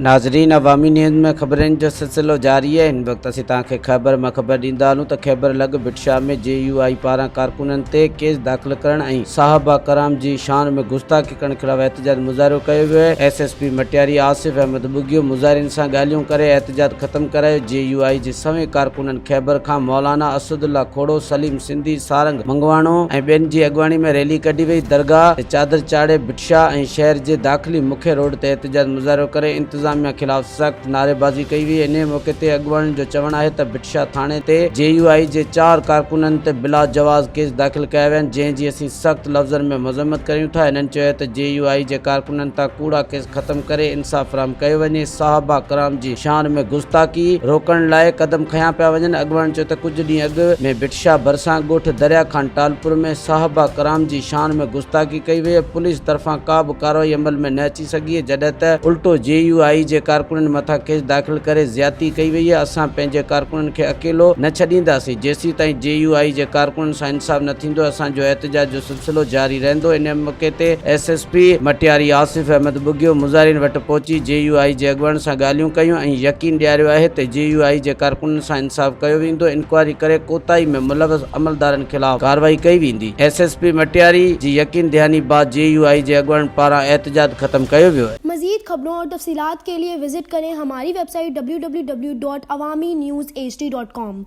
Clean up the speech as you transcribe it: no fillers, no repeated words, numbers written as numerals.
नाज़रीन, अवामी न्यूज़ में ख़बरनि जो सिलसिलो जारी है। इन वक्त असीं तव्हांखे ख़बर मां ख़बर ॾींदा हलूं त ख़ैबर लॻ भिटशा में JUI पारां कारकुननि ते केस दाख़िल करण ऐं साहबा कराम जी शान में गुस्ताखी करण ख़िलाफ़ एहतजाज मुज़ाहिरो कयो वियो आहे। SSP मटियारी आसिफ अहमद बुगियो मुज़ाहिरनि सां ॻाल्हियूं करे एहतजाज ख़त्म करायो। JUI जे सवें कारकुननि ख़ैबर खां मौलाना असदुल्ला खोड़ो, सलीम सिंधी, सारंग मंगवाणो ऐं ॿियनि जी अॻुवाणी में रैली कढी वई। दरगाह ते चादर चाढ़े भिटशा ऐं शहर जे दाख़िली मुख्य रोड ते एहतजाज मुज़ाहिरो करे इंतज़ामिया ख़िलाफ़ सख़्त नारेबाज़ी कई वई। इन मौक़े ते अॻुवाणियुनि जो चवणु आहे त भिटशा थाणे ते JUI जे 4 कारकुननि ते बिला जवाज़ केस दाख़िल कया विया आहिनि, जंहिंजी असीं सख़्त लफ़्ज़नि में मज़म्मत करियूं था। इन्हनि चयो त JUI जे कारकुननि तां कूड़ा केस ख़त्म करे इंसाफ़ फ़राहम कयो वञे। साहबा कराम जी शान में गुस्ताखी रोकण लाइ क़दम खयां पिया वञनि। अॻुवाणियुनि चयो त कुझु ॾींहं अॻु में भिटशा भरिसां ॻोठ दरिया खान टालपुर में साहबा कराम जी शान में गुस्ताखी कई वई। पुलिस तरफ़ां का बि कार्रवाई अमल में न अची सघी, जॾहिं त उल्टो JUI जे कारकुननि मथां केस दाख़िल करे ज़्यादती कई वई आहे। असां पंहिंजे कारकुननि खे अकेलो न छॾींदासीं। जेसीं ताईं JUI जे कारकुननि सां इंसाफ़ न थींदो, असांजो एहतजाज जो सिलसिलो जारी रहंदो। इन मौक़े ते SSP मटियारी आसिफ अहमद बुगियो मुज़ाहिरनि वटि पहुची JUI जे अॻुवाणनि सां ॻाल्हियूं कयूं ऐं यकीन ॾियारियो आहे त JUI जे कारकुननि सां इंसाफ़ कयो वेंदो। इंक्वायरी करे कोताही में मुलवस अमलदारनि ख़िलाफ़ कार्रवाई कई वेंदी। SSP मटियारी जी यकीन दहानी बाद JUI जे अॻुवाणनि पारां एहतजाज ख़त्म कयो वियो आहे। मज़ीद खबरों और तफसीलात के लिए विजिट करें हमारी वेबसाइट www.awamiNewsHD.com।